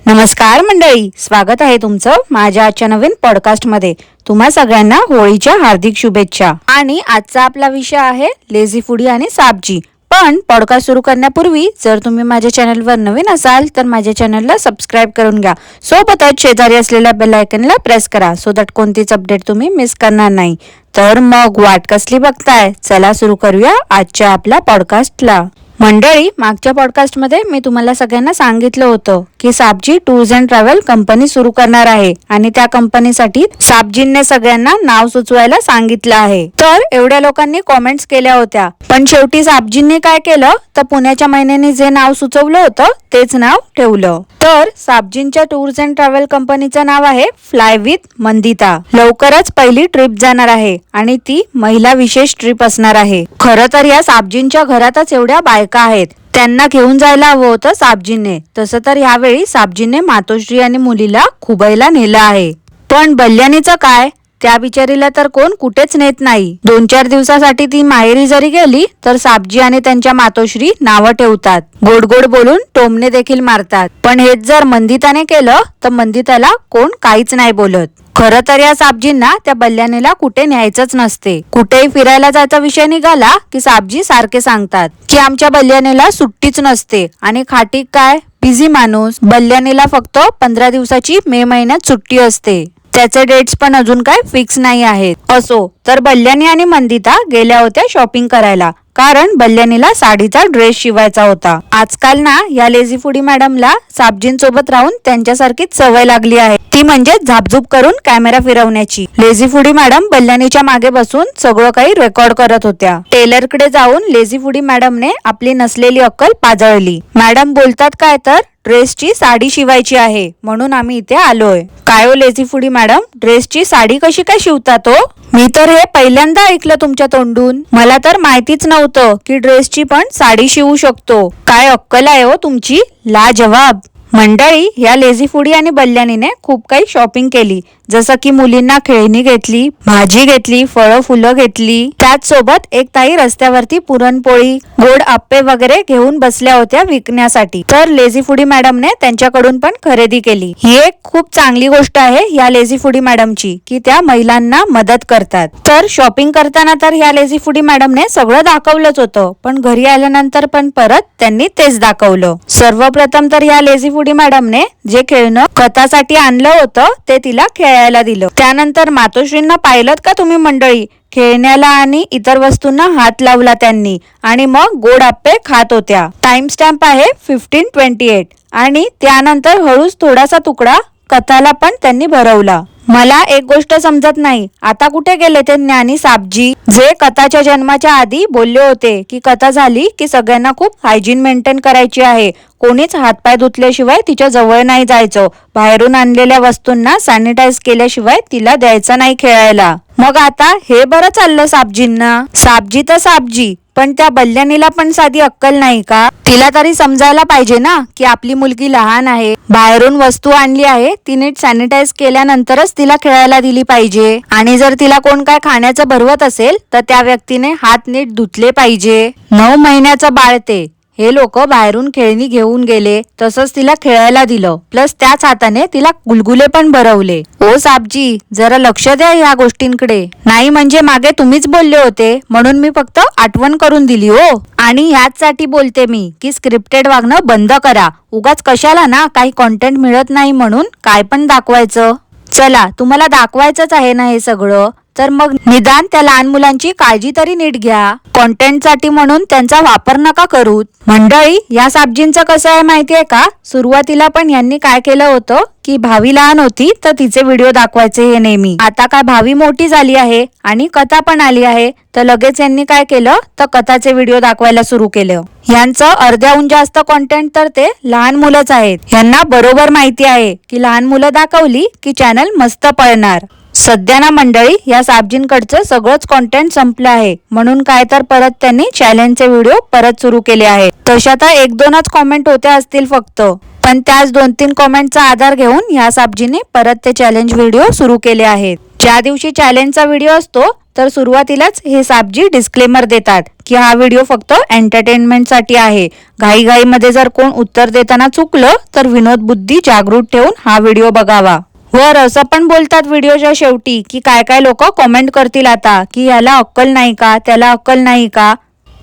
नमस्कार मंडळी, स्वागत आहे तुमचं माझ्या आजच्या नवीन पॉडकास्टमध्ये। तुम्हा सगळ्यांना होळीच्या हार्दिक शुभेच्छा। आणि आजचा आपला विषय आहे लेझी फूडी आणि साबजी। पण पॉडकास्ट सुरू करण्यापूर्वी जर तुम्ही माझ्या चॅनलवर नवीन असाल तर माझ्या चॅनलला सबस्क्राईब करून घ्या। सोबतच शेजारी असलेल्या बेल आयकॉनला प्रेस करा सो दॅट कोणतीच अपडेट तुम्ही मिस करणार नाही। तर मग वाट कसली बघताय, चला सुरू करूया आजच्या आपल्या पॉडकास्टला। मंडळी, मागच्या पॉडकास्टमध्ये मी तुम्हाला सगळ्यांना सांगितलं होतं की साबजी टूर्स अँड ट्रॅव्हल कंपनी सुरू करणार आहे आणि त्या कंपनीसाठी साबजींने सगळ्यांना नाव सुचवायला सांगितलं आहे। तर एवढ्या लोकांनी कॉमेंट्स केल्या होत्या, पण शेवटी साबजींनी काय केलं तर पुण्याच्या महिन्याने जे नाव सुचवलं होतं तेच नाव ठेवलं। तर साबजींच्या टूर्स अँड ट्रॅव्हल कंपनीचं नाव आहे फ्लाय विथ मंदिता। लवकरच पहिली ट्रिप जाणार आहे आणि ती महिला विशेष ट्रिप असणार आहे। खरं तर या साबजींच्या घरातच एवढ्या बायका आहेत, त्यांना घेऊन जायला हवं होतं साबजींने। तसं तर यावेळी साबजींने मातोश्री आणि मुलीला खुबईला नेलं आहे, पण बल्यानीचं काय, त्या बिचारीला तर कोण कुठेच नेत नाही। 2-4 दिवसासाठी ती माहेरी जरी गेली तर साबजी आणि त्यांच्या मातोश्री नावं ठेवतात, गोड गोड बोलून टोमणे देखील मारतात। पण हेच जर मंदिताने केलं तर मंदिताला कोण काहीच नाही बोलत। खरं तर या साबजींना त्या बल्यानीला कुठे न्यायचंच नसते। कुठेही फिरायला जायचा विषय निघाला की साबजी सारखे सांगतात की आमच्या बल्यानीला सुट्टीच नसते आणि खाटीक काय बिझी माणूस। बल्यानीला फक्त 15 दिवसाची मे महिन्यात सुट्टी असते, त्याचे डेट्स पण अजून काय फिक्स नाही आहेत। असो तर बल्यानी आणि मंदिता गेल्या होत्या शॉपिंग करायला, कारण बल्यानीला साडीचा ड्रेस शिवायचा होता। आजकाल ना या लेझी फूडी मॅडमला साबजींसोबत राहून त्यांच्यासारखीच सवय लागली आहे, ती म्हणजे झापझूप करून कॅमेरा फिरवण्याची। लेझी फूडी मॅडम बल्यानीच्या मागे बसून सगळं काही रेकॉर्ड करत होत्या। टेलरकडे जाऊन लेझी फूडी मॅडमने आपली नसलेली अक्कल पाजळली। मॅडम बोलतात काय तर ड्रेसची साडी शिवायची आहे म्हणून आम्ही इथे आलोय। काय हो लेझी फूडी मॅडम, ड्रेसची साडी कशी काय शिवतात हो? मी तर हे पहिल्यांदा ऐकलं तुमच्या तोंडून। मला तर माहितीच नव्हतं की ड्रेसची पण साडी शिवू शकतो। काय अक्कल आहे हो तुमची, लाजवाब। मंडळी, या लेझी फूडी आणि बल्यानीने खूप काही शॉपिंग केली, जसं की मुलींना खेळणी घेतली, भाजी घेतली, फळं फुलं घेतली। त्याच सोबत एक ताई रस्त्यावरती पुरणपोळी, गोड आप्पे वगैरे घेऊन बसल्या होत्या विकण्यासाठी। तर लेझी फूडी मॅडमने त्यांच्याकडून पण खरेदी केली। ही एक खूप चांगली गोष्ट आहे या लेझी फूडी मॅडमची की त्या महिलांना मदत करतात। तर शॉपिंग करताना तर या लेझी फूडी मॅडमने सगळं दाखवलंच होतं, पण घरी आल्यानंतर पण परत त्यांनी तेच दाखवलं। सर्वप्रथम तर या लेझी फूडी मॅडमने जे खेळणं कथासाठी आणलं होतं ते तिला खेळायला दिलं। त्यानंतर मातोश्रींना पाहिलं का तुम्ही मंडळी, खेळण्याला आणि इतर वस्तूंना हात लावला त्यांनी आणि मग गोड आप्पे खात होत्या। टाइम स्टॅम्प आहे 15:28 आणि त्यानंतर हळूच थोडासा तुकडा कथाला पण त्यांनी भरवला। मला एक गोष्ट समजत नाही, आता कुठे गेले ते ज्ञानी साबजी, जे कथाच्या जन्माच्या आधी बोलले होते की कथा झाली की सगळ्यांना खूप हायजीन मेंटेन करायची आहे, कोणीच हातपाय धुतल्याशिवाय तिच्या जवळ नाही जायचं, बाहेरून आणलेल्या वस्तूंना सॅनिटाईज केल्याशिवाय तिला द्यायचं नाही खेळायला। मग आता हे बरं चाललं साबजींना। साबजी तर साबजी, पण त्या बल्यानीला पण साधी अक्कल नाही का? तिला तरी समजायला पाहिजे ना की आपली मुलगी लहान आहे, बाहेरून वस्तू आणली आहे, ती नीट सॅनिटाईज केल्यानंतरच तिला खेळायला दिली पाहिजे। आणि जर तिला कोण काय खाण्याचं भरवत असेल तर त्या व्यक्तीने हात नीट धुतले पाहिजे। 9 महिन्याचं बाळ ते, हे लोक बाहेरून खेळणी घेऊन गेले, तसंच तिला खेळायला दिलं, प्लस त्याच हाताने तिला गुलगुले पण भरवले। ओ साबजी, जरा लक्ष द्या या गोष्टींकडे। नाही म्हणजे मागे तुम्हीच बोलले होते म्हणून मी फक्त आठवण करून दिली हो। आणि ह्याचसाठी बोलते मी की स्क्रिप्टेड वागणं बंद करा। उगाच कशाला ना काही कॉन्टेंट मिळत नाही म्हणून काय पण दाखवायचं। चला, तुम्हाला दाखवायचंच आहे ना हे सगळं, तर मग निदान त्या लहान मुलांची काळजी तरी नीट घ्या। कॉन्टेंटसाठी म्हणून त्यांचा वापर नका करू। मंडळी, या साबजींचं कसं आहे माहितीये का, सुरुवातीला पण यांनी काय केलं होतं की भावी लहान होती तर तिचे व्हिडिओ दाखवायचे हे नेहमी। आता काय भावी मोठी झाली आहे आणि कथा पण आली आहे तर लगेच यांनी काय केलं तर कथाचे व्हिडिओ दाखवायला सुरू केलं। यांचं अर्ध्याहून जास्त कॉन्टेंट तर ते लहान मुलंच आहेत। यांना बरोबर माहिती आहे की लहान मुलं दाखवली की चॅनल मस्त पळणार। सध्या ना मंडळी, या साबजींकडचं सगळंच कॉन्टेंट संपलं आहे म्हणून काय तर परत त्यांनी चॅलेंजचे व्हिडिओ परत सुरू केले आहेत। तशा तर 1-2च कॉमेंट होत्या असतील फक्त, पण त्याच 2-3 कॉमेंटचा आधार घेऊन या साबजीने परत ते चॅलेंज व्हिडिओ सुरू केले आहेत। ज्या दिवशी चॅलेंजचा व्हिडिओ असतो तर सुरुवातीलाच हे साबजी डिस्क्लेमर देतात की हा व्हिडिओ फक्त एंटरटेनमेंटसाठी आहे. घाईघाईमध्ये जर कोण उत्तर देताना चुकलं तर विनोद बुद्धी जागृत ठेवून हा व्हिडिओ बघावा. वर असं पण बोलतात व्हिडिओच्या शेवटी की काय काय लोक कमेंट करतील आता की याला अक्कल नाही का, त्याला अक्कल नाही का.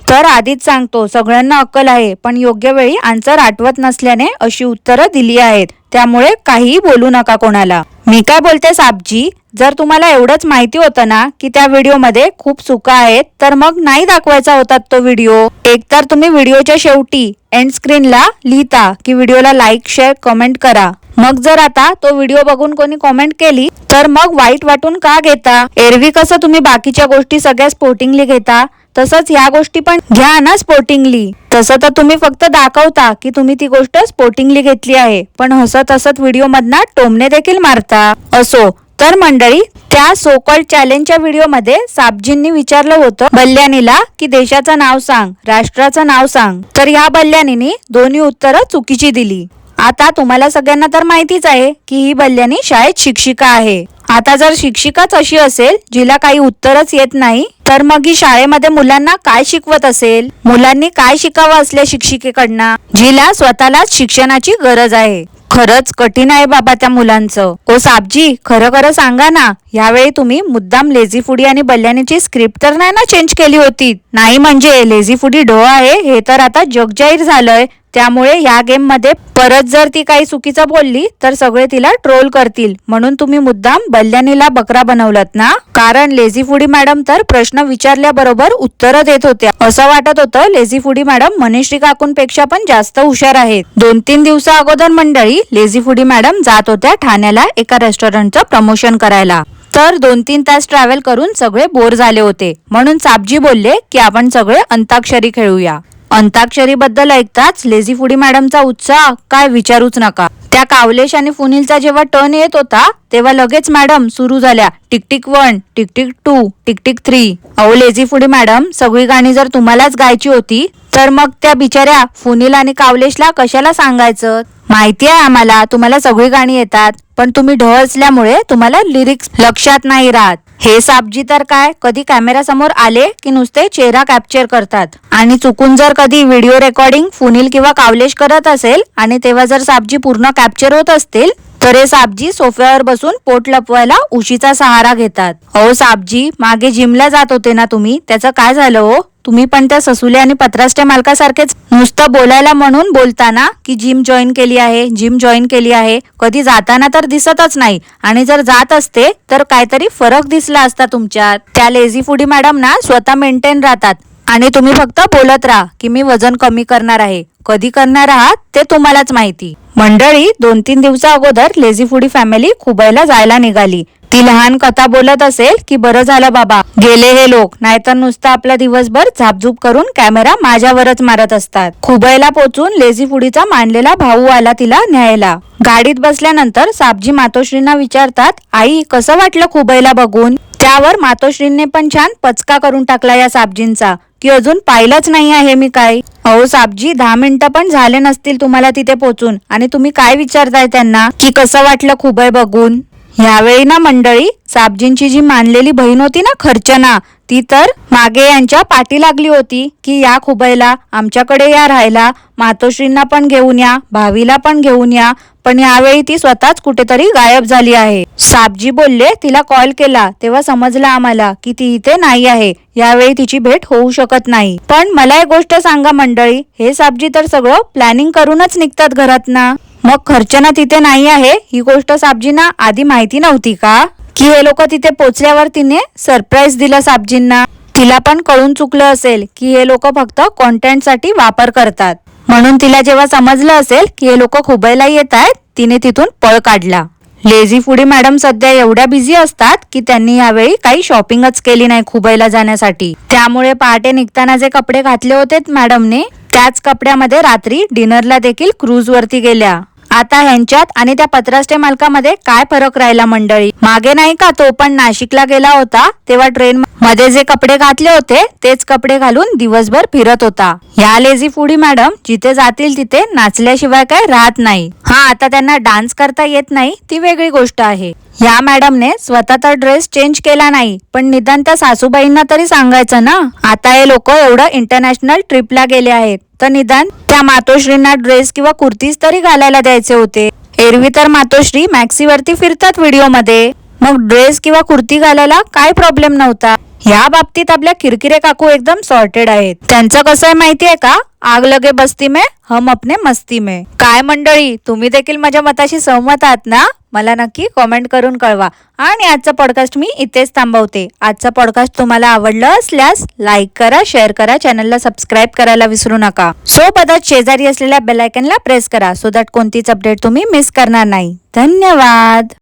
तर आधीच सांगतो, सगळ्यांना अक्कल आहे, पण योग्य वेळी आन्सर आठवत नसल्याने अशी उत्तरं दिली आहेत. त्यामुळे काहीही बोलू नका कोणाला. मी काय बोलते साबजी, जर तुम्हाला एवढंच माहिती होतं ना की त्या व्हिडिओमध्ये खूप चुका आहेत तर मग नाही दाखवायचा होता तो व्हिडिओ. एकतर तुम्ही व्हिडिओच्या शेवटी एंड स्क्रीनला लिहिता की व्हिडिओला लाईक, शेअर, कमेंट करा. मग जर आता तो व्हिडिओ बघून कोणी कमेंट केली तर मग वाईट वाटून का घेता. एरवी कसं तुम्ही बाकीच्या गोष्टी सगळ्या स्पोर्टिंगली घेता तसंच ह्या गोष्टी पण घ्या ना स्पोर्टिंगली. तसं तर तुम्ही फक्त दाखवता की तुम्ही ती गोष्ट स्पोर्टिंगली घेतली आहे, पण हसत हसत व्हिडिओ मधना टोमणे देखील मारता. असो तर मंडळी, त्या सो कॉल्ड चॅलेंजच्या व्हिडिओमध्ये साबजींनी विचारलं होतं बल्ल्यानीला की देशाचं नाव सांग, राष्ट्राचं नाव सांग. तर ह्या बल्ल्यानीने दोन्ही उत्तरं चुकीची दिली. आता तुम्हाला सगळ्यांना तर माहितीच आहे की ही बल्ल्यानी शाळेत शिक्षिका आहे. आता जर शिक्षिकाच अशी असेल जिला काही उत्तरच येत नाही तर मग ही शाळेमध्ये मुलांना काय शिकवत असेल. मुलांनी काय शिकावं असल्या शिक्षिकेकडनं जिला स्वतःलाच शिक्षणाची गरज आहे. खरंच कठीण आहे बाबा त्या मुलांचं. ओ साबजी, खरं खरं सांगा ना, यावेळी तुम्ही मुद्दाम लेझी फुडी आणि बल्ल्यानीची स्क्रिप्ट तर नाही ना चेंज केली होती. नाही म्हणजे लेझी फुडी ढो आहे हे तर आता जगजाहीर झालंय. त्यामुळे या गेम मध्ये परत जर ती काही चुकीचं बोलली तर सगळे तिला ट्रोल करतील, म्हणून तुम्ही मुद्दाम बल्ल्यानीला बकरा बनवलात ना. कारण लेझी फुडी मॅडम तर प्रश्न विचारल्याबरोबर उत्तरं देत होत्या. असं वाटत होतं लेझी फुडी मॅडम मनीश्री काकूंपेक्षा पण जास्त हुशार आहेत. 2-3 दिवसा अगोदर मंडळी लेझी फुडी मॅडम जात होत्या ठाण्याला एका रेस्टॉरंटचं प्रमोशन करायला. तर 2-3 तास ट्रॅव्हल करून सगळे बोर झाले होते, म्हणून साबजी बोलले की आपण सगळे अंताक्षरी खेळूया. अंताक्षरी बद्दल ऐकताच लेझी फुडी मॅडमचा उत्साह काय विचारूच नका. त्या कावलेश आणि फुनीलचा जेव्हा टर्न येत होता तेव्हा लगेच मॅडम सुरू झाल्या टिक-टिक 1, टिक-टिक 2, टिक-टिक 3. अहो लेझी फुडी मॅडम, सगळी गाणी जर तुम्हालाच गायची होती तर मग त्या बिचाऱ्या फुनील आणि कावलेशला कशाला सांगायचं. माहिती आहे आम्हाला तुम्हाला सगळी गाणी येतात, पण तुम्ही ढ असल्यामुळे तुम्हाला लिरिक्स लक्षात नाही राहत. हे साबजी तर काय कधी कॅमेरा समोर आले की नुसते चेहरा कॅप्चर करतात. आणि चुकून जर कधी व्हिडिओ रेकॉर्डिंग फुनील किंवा कावलेश करत असेल आणि तेव्हा जर साबजी पूर्ण कॅप्चर होत असतील तर हे साबजी सोफ्यावर बसून पोट लपवायला उशीचा सहारा घेतात. अहो साबजी, मागे जिमला जात होते ना तुम्ही, त्याचं काय झालं हो. तुम्ही पण त्या ससुले आणि पत्राष्टे मालकासारखेच नुसतं बोलायला म्हणून बोलताना की जिम जॉईन केली आहे, जिम जॉईन केली आहे. कधी जाताना तर दिसतच नाही, आणि जर जात असते तर काहीतरी फरक दिसला असता तुमच्यात. त्या लेझी फुडी मॅडम ना स्वतः मेंटेन राहतात आणि तुम्ही फक्त बोलत राहा की मी वजन कमी करणार आहे. कधी करणार आहात ते तुम्हालाच माहिती. मंडळी, 2-3 दिवसा अगोदर लेझी फुडी फॅमिली खुबायला जायला निघाली. ती लहान कथा बोलत असेल की बरं झालं बाबा गेले हे लोक, नाहीतर नुसतं आपला दिवसभर झापझूप करून कॅमेरा माझ्यावरच मारत असतात. खुबायला पोचून लेझी फुडीचा मानलेला भाऊ आला तिला न्यायला. गाडीत बसल्यानंतर साबजी मातोश्रींना विचारतात, आई कसं वाटलं खुबायला बघून. त्यावर मातोश्रींनी पण छान पचका करून टाकला या साबजींचा की अजून पाहिलंच नाही आहे मी काय. अहो साबजी, 10 मिनिटं पण झाले नसतील तुम्हाला तिथे पोचून आणि तुम्ही काय विचारताय त्यांना की कसं वाटलं खुबाय बघून. यावेळी ना मंडळी, साबजींची जी मानलेली बहीण होती ना खर्चना, ती तर मागे यांच्या पाठी लागली होती की या खुबायला आमच्याकडे या राहायला, मातोश्रींना पण घेऊन या, भावीला पण घेऊन या. पण यावेळी ती स्वतःच कुठेतरी गायब झाली आहे. साबजी बोलले तिला कॉल केला तेव्हा समजलं आम्हाला की ती इथे नाही आहे, यावेळी तिची भेट होऊ शकत नाही. पण मला एक गोष्ट सांगा मंडळी, हे साबजी तर सगळं प्लॅनिंग करूनच निघतात घरात ना. मग खर्चना तिथे नाही आहे ही गोष्ट साबजींना आधी माहिती नव्हती का, की हे लोक तिथे पोचल्यावर तिने सरप्राईज दिला साबजींना. तिला पण कळून चुकलं असेल की हे लोक फक्त कॉन्टेंट साठी वापर करतात, म्हणून तिला जेव्हा समजलं असेल की हे लोक खुबायला येत आहेत तिने तिथून पळ काढला. लेझी फुडी मॅडम सध्या एवढ्या बिझी असतात की त्यांनी यावेळी काही शॉपिंगच केली नाही खुबायला जाण्यासाठी. त्यामुळे पहाटे निघताना जे कपडे घातले होते मॅडमने त्याच कपड्यामध्ये रात्री डिनरला देखील क्रूज वरती गेल्या. आता ह्यांच्यात आणि त्या पत्राष्टे मालकामध्ये काय फरक राहिला मंडळी. मागे नाही का तो पण नाशिकला गेला होता तेव्हा ट्रेन मध्ये जे कपडे घातले होते तेच कपडे घालून दिवसभर फिरत होता. या लेझी फुडी मॅडम जिथे जातील तिथे नाचल्याशिवाय काय राहत नाही. हा, आता त्यांना डान्स करता येत नाही ती वेगळी गोष्ट आहे. या मॅडमने स्वतः तर ड्रेस चेंज केला नाही, पण निदान त्या सासूबाईंना तरी सांगायचं ना. आता हे लोक एवढं इंटरनॅशनल ट्रिपला गेले आहेत, तर निदान त्या मातोश्रींना ड्रेस किंवा कुर्तीज तरी घालायला द्यायचे होते. एरवी तर मातोश्री मॅक्सीवरती फिरतात व्हिडिओमध्ये, मग ड्रेस किंवा कुर्ती घालायला काय प्रॉब्लेम नव्हता. या बाबतीत आपल्या किरकिरे काकू एकदम सॉर्टेड आहेत. त्यांचं कसं आहे माहितीये का, आग लगे बस्ती में हम अपने मस्ती में. काय मंडळी, तुम्ही देखील माझ्या मताशी सहमत आहात ना? मला नक्की कॉमेंट करून कळवा. आणि आजचा पॉडकास्ट मी इथेच थांबवते. आजचा पॉडकास्ट तुम्हाला आवडलं असल्यास लाईक करा, शेअर करा, चॅनलला सबस्क्राईब करायला विसरू नका. सोबतच शेजारी असलेल्या बेल आयकॉनला प्रेस करा, सो दॅट कोणतीच अपडेट तुम्ही मिस करणार नाही. धन्यवाद.